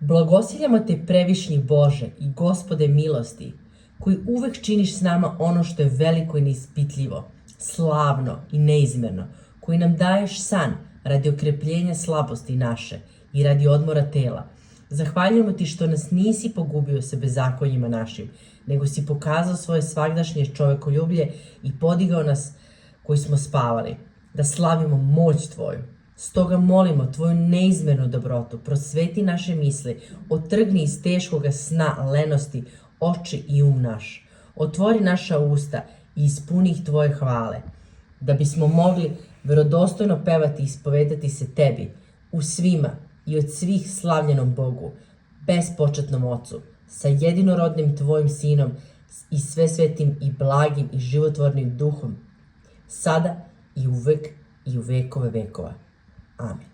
Blagosiljamo te previšnji Bože i Gospode milosti, koji uvek činiš s nama ono što je veliko i neispitljivo, slavno i neizmerno, koji nam daješ san radi okrepljenja slabosti naše i radi odmora tela. Zahvaljujemo ti što nas nisi pogubio sa bezakonjima našim, nego si pokazao svoje svagdašnje čovekoljublje i podigao nas koji smo spavali, da slavimo moć tvoju. Stoga molimo tvoju neizmernu dobrotu, prosveti naše misli, otrgni iz teškoga sna lenosti oči i naš. Otvori naša usta i ispuni ih tvoje hvale, da bismo mogli verodostojno pevati i ispovedati se tebi, u svima i od svih slavljenom Bogu, bespočetnom Ocu, sa jedinorodnim tvojim Sinom i svesvetim i blagim i životvornim Duhom, sada i uvek i u vekove vekova. Amen.